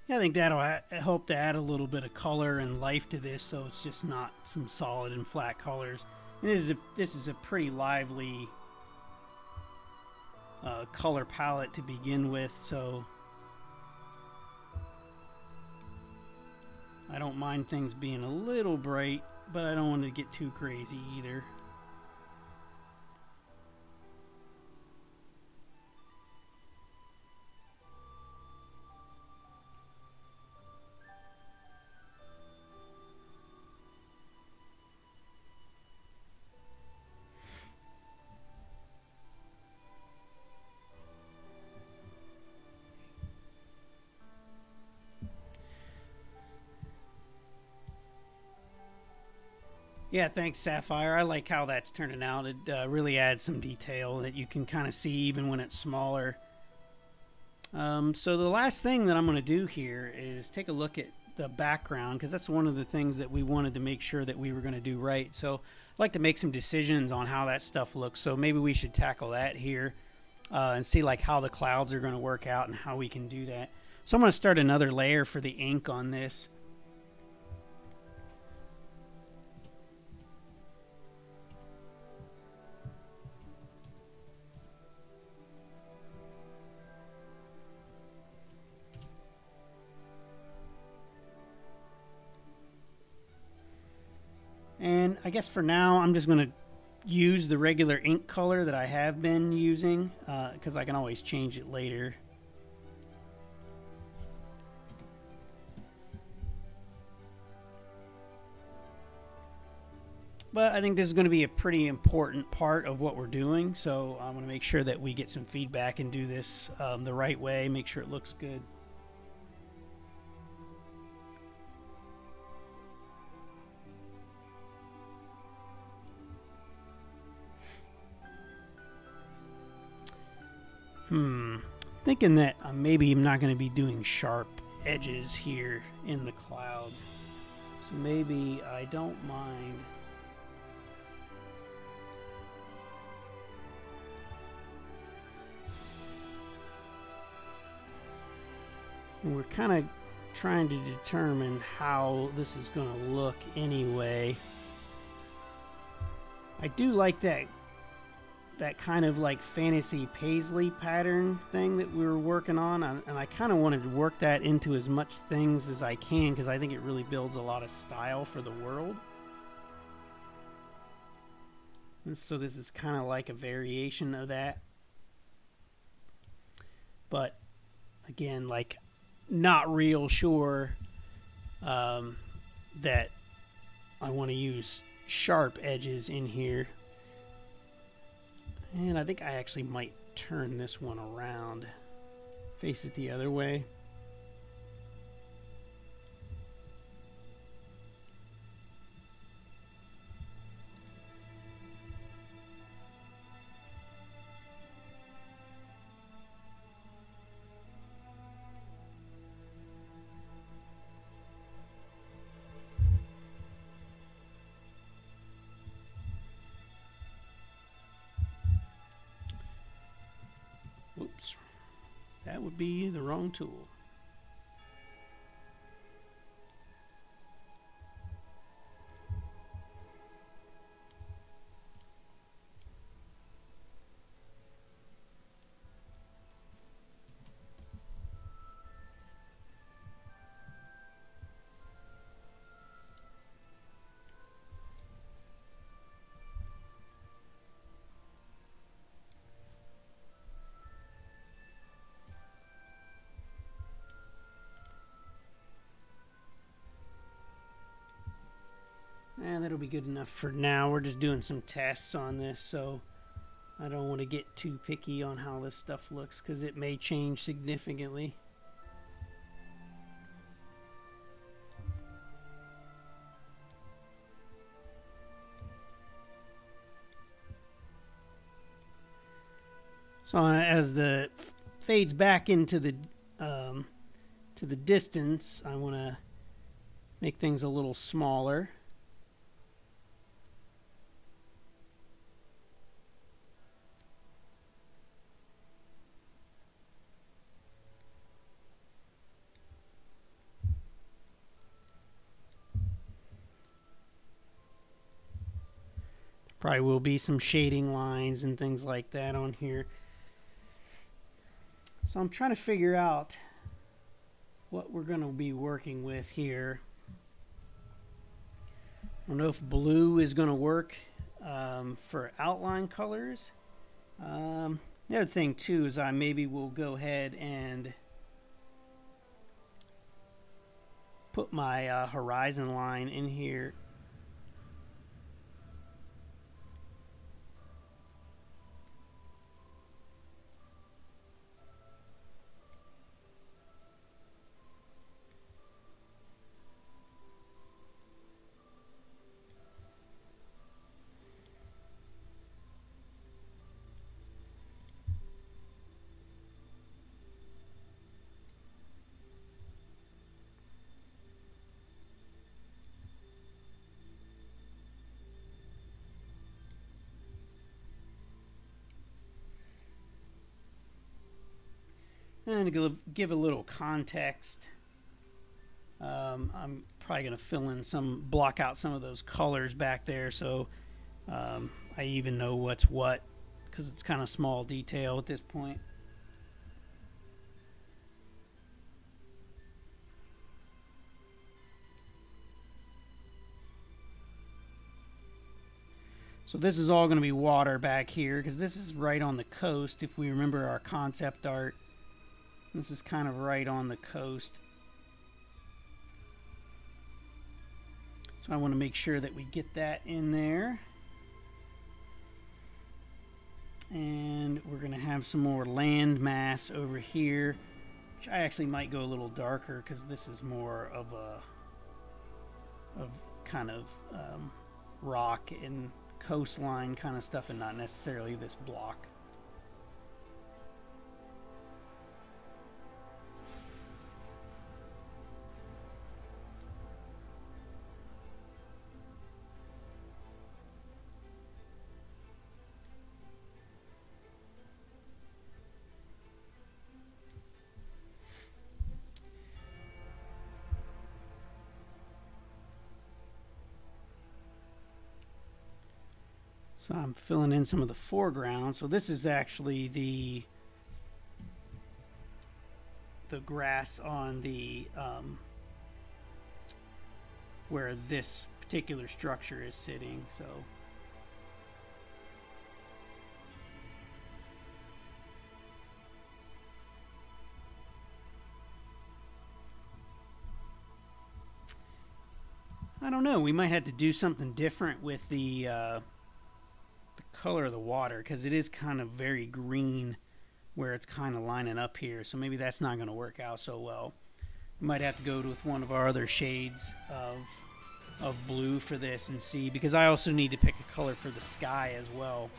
Yeah, I think that'll help to add a little bit of color and life to this, so it's just not some solid and flat colors. And this is a pretty lively color palette to begin with, so I don't mind things being a little bright, but I don't want to get too crazy either. Yeah, thanks, Sapphire. I like how that's turning out. It really adds some detail that you can kind of see even when it's smaller. So the last thing that I'm going to do here is take a look at the background, because that's one of the things that we wanted to make sure that we were going to do right. So I'd like to make some decisions on how that stuff looks. So maybe we should tackle that here and see like how the clouds are going to work out and how we can do that. So I'm going to start another layer for the ink on this. And I guess for now, I'm just going to use the regular ink color that I have been using, because I can always change it later. But I think this is going to be a pretty important part of what we're doing, so I want to make sure that we get some feedback and do this the right way, make sure it looks good. Thinking that maybe I'm not going to be doing sharp edges here in the clouds. So maybe I don't mind. And we're kind of trying to determine how this is going to look anyway. I do like that kind of like fantasy paisley pattern thing that we were working on, and I kind of wanted to work that into as much things as I can because I think it really builds a lot of style for the world. And so this is kind of like a variation of that, but again, like not real sure that I want to use sharp edges in here. And I think I actually might turn this one around, face it the other way. be the wrong tool. And that'll be good enough for now. We're just doing some tests on this, so I don't want to get too picky on how this stuff looks because it may change significantly. So as the fades back into the to the distance, I want to make things a little smaller. Probably will be some shading lines and things like that on here. So I'm trying to figure out what we're going to be working with here. I don't know if blue is going to work for outline colors. The other thing too is I maybe will go ahead and put my horizon line in here. And to give a little context, I'm probably going to fill in block out some of those colors back there so I even know what's what, because it's kind of small detail at this point. So this is all going to be water back here because this is right on the coast. If we remember our concept art, this is kind of right on the coast. So I want to make sure that we get that in there. And we're going to have some more land mass over here, which I actually might go a little darker because this is more of kind of rock and coastline kind of stuff and not necessarily this block. So I'm filling in some of the foreground. So this is actually the grass on the where this particular structure is sitting. So I don't know. We might have to do something different with the color of the water because it is kind of very green where it's kind of lining up here, so maybe that's not going to work out so well. We might have to go with one of our other shades of blue for this and see, because I also need to pick a color for the sky as well.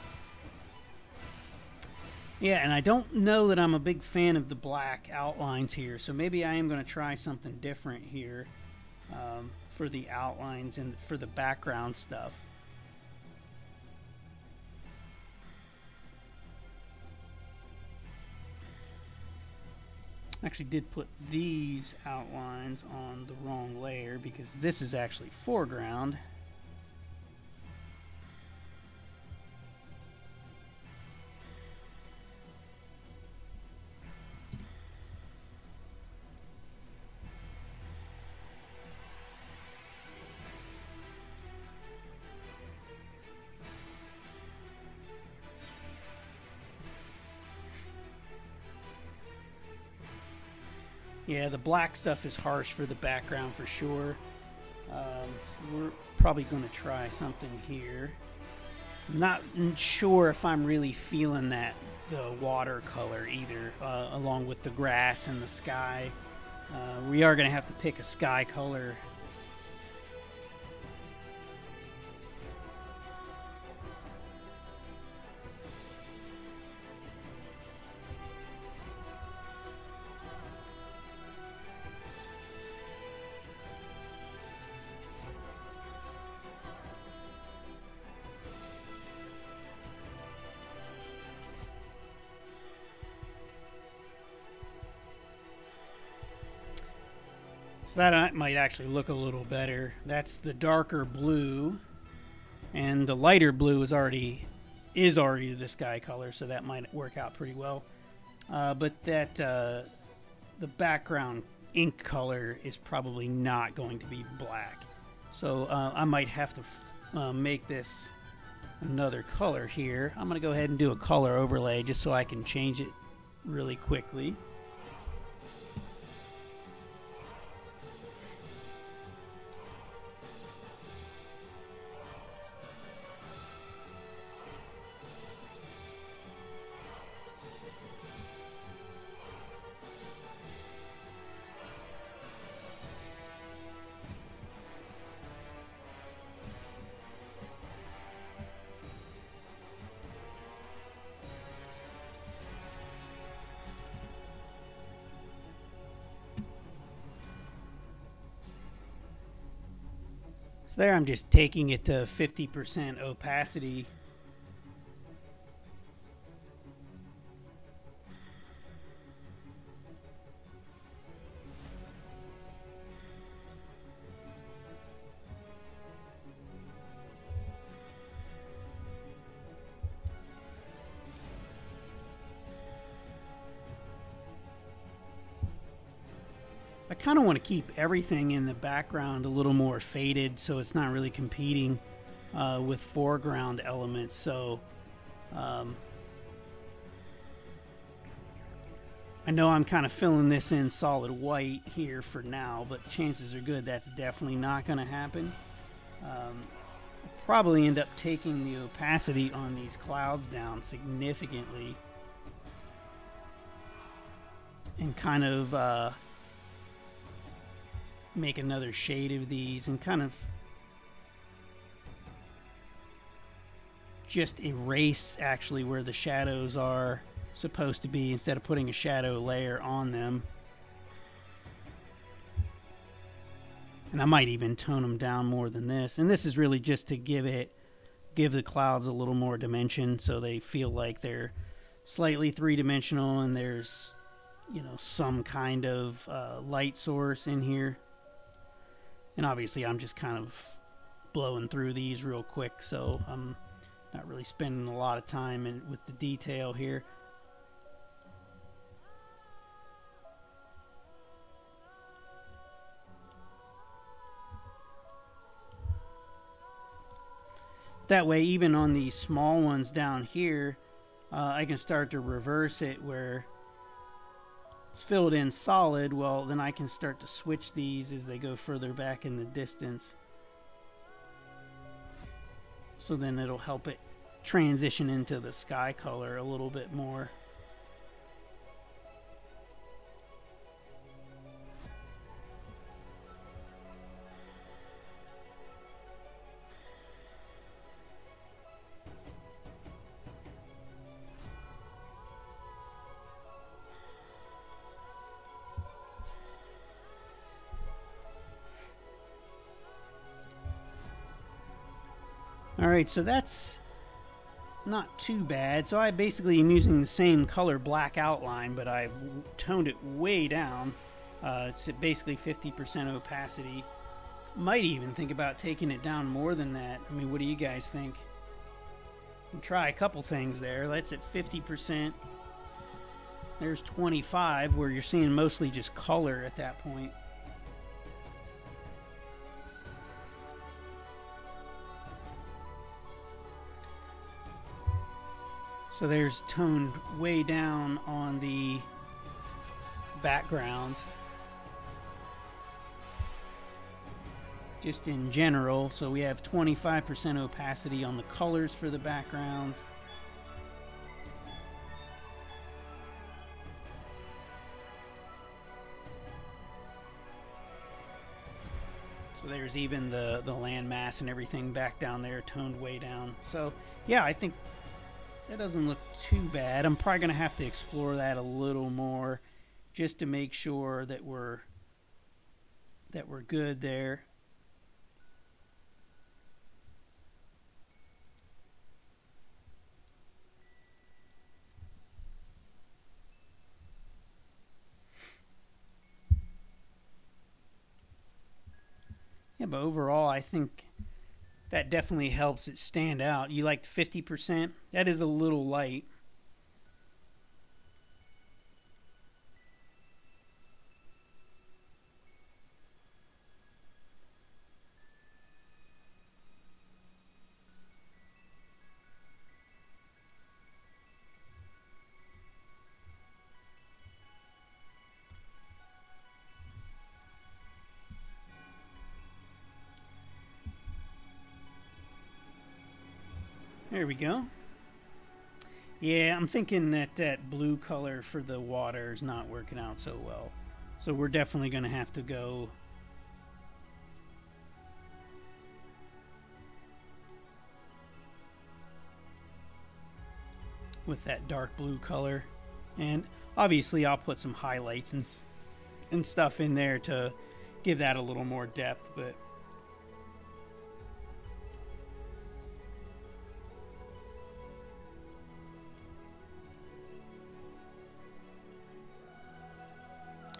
Yeah, and I don't know that I'm a big fan of the black outlines here, so maybe I am going to try something different here for the outlines and for the background stuff. Actually did put these outlines on the wrong layer because this is actually foreground. Yeah, the black stuff is harsh for the background for sure. We're probably going to try something here. Not sure if I'm really feeling the watercolor either, along with the grass and the sky. We are going to have to pick a sky color. So that might actually look a little better. That's the darker blue, and the lighter blue is already the sky color, so that might work out pretty well. But that the background ink color is probably not going to be black, so I might have to make this another color here. I'm going to go ahead and do a color overlay just so I can change it really quickly. So there I'm just taking it to 50% opacity. I kind of want to keep everything in the background a little more faded so it's not really competing with foreground elements. So I know I'm kind of filling this in solid white here for now, but chances are good that's definitely not going to happen. I'll probably end up taking the opacity on these clouds down significantly and kind of make another shade of these and kind of just erase actually where the shadows are supposed to be instead of putting a shadow layer on them. And I might even tone them down more than this. And this is really just to give the clouds a little more dimension so they feel like they're slightly three-dimensional and there's, you know, some kind of light source in here. And obviously I'm just kind of blowing through these real quick, so I'm not really spending a lot of time with the detail here. That way, even on these small ones down here, I can start to reverse it where it's filled in solid. Well, then I can start to switch these as they go further back in the distance. So then it'll help it transition into the sky color a little bit more. All right, so that's not too bad. So I basically am using the same color black outline, but I've toned it way down. It's at basically 50% opacity. Might even think about taking it down more than that. I mean, what do you guys think? We'll try a couple things there. That's at 50%. There's 25, where you're seeing mostly just color at that point. So there's toned way down on the background. Just in general, so we have 25% opacity on the colors for the backgrounds. So there's even the land mass and everything back down there, toned way down. So yeah, I think that doesn't look too bad. I'm probably gonna have to explore that a little more just to make sure that we're good there. Yeah, but overall, I think that definitely helps it stand out. You liked 50%? That is a little light. There we go. Yeah, I'm thinking that that blue color for the water is not working out so well. So we're definitely going to have to go with that dark blue color. And obviously I'll put some highlights and stuff in there to give that a little more depth, but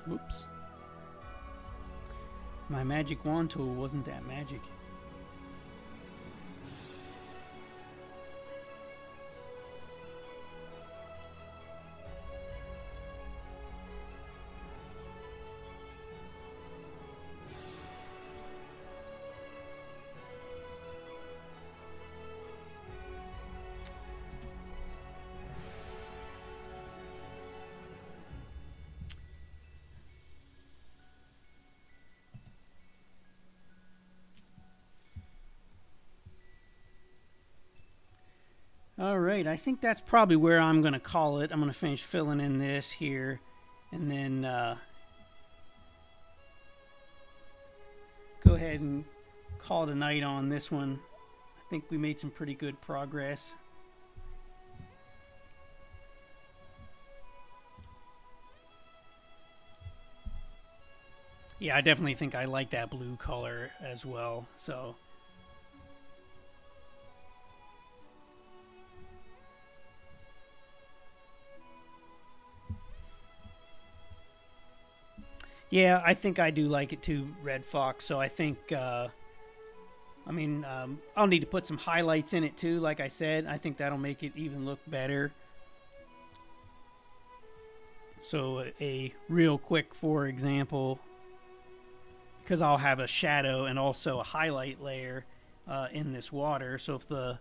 whoops. My magic wand tool wasn't that magic. Alright, I think that's probably where I'm going to call it. I'm going to finish filling in this here, and then go ahead and call it a night on this one. I think we made some pretty good progress. Yeah, I definitely think I like that blue color as well, so... Yeah, I think I do like it too, Red Fox. So I think, I'll need to put some highlights in it too. Like I said, I think that'll make it even look better. So a real quick, for example, because I'll have a shadow and also a highlight layer in this water. So if the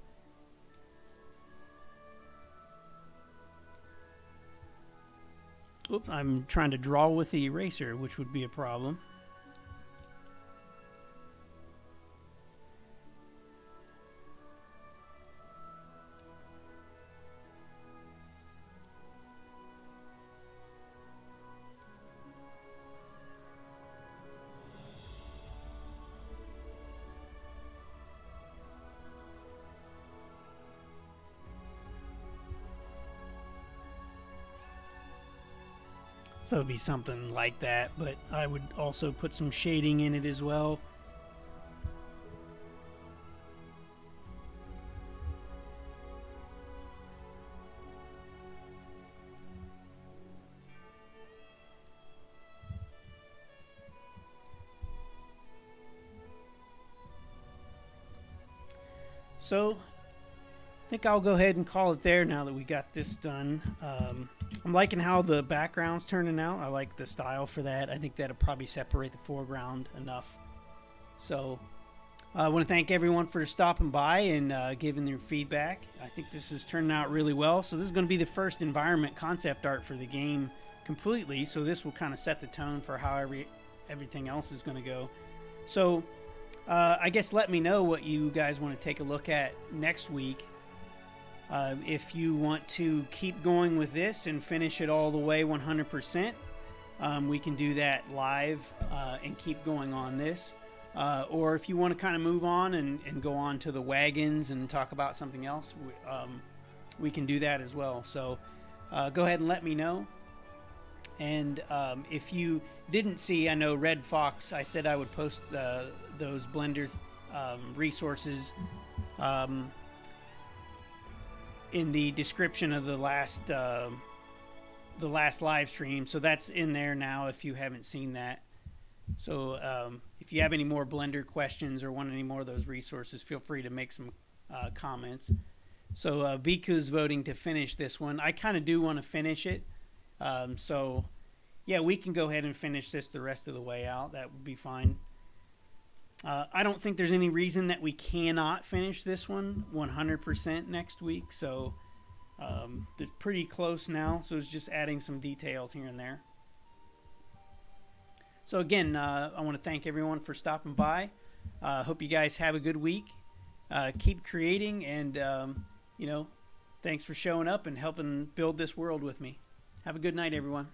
Oops, I'm trying to draw with the eraser, which would be a problem. So it'd be something like that, but I would also put some shading in it as well. So I think I'll go ahead and call it there now that we got this done. I'm liking how the background's turning out. I like the style for that. I think that'll probably separate the foreground enough. So I want to thank everyone for stopping by and giving their feedback. I think this is turning out really well. So this is going to be the first environment concept art for the game completely. So this will kind of set the tone for how everything else is going to go. So I guess let me know what you guys want to take a look at next week. If you want to keep going with this and finish it all the way 100%, we can do that live and keep going on this. Or if you want to kind of move on and go on to the wagons and talk about something else, we can do that as well. So go ahead and let me know. And if you didn't see, I know Red Fox, I said I would post those Blender resources in the description of the last live stream. So that's in there now if you haven't seen that. So if you have any more Blender questions or want any more of those resources, feel free to make some comments. So Biku's voting to finish this one. I kind of do want to finish it. So yeah, we can go ahead and finish this the rest of the way out. That would be fine. I don't think there's any reason that we cannot finish this one 100% next week. So it's pretty close now. So it's just adding some details here and there. So again, I want to thank everyone for stopping by. Hope you guys have a good week. Keep creating, and thanks for showing up and helping build this world with me. Have a good night, everyone.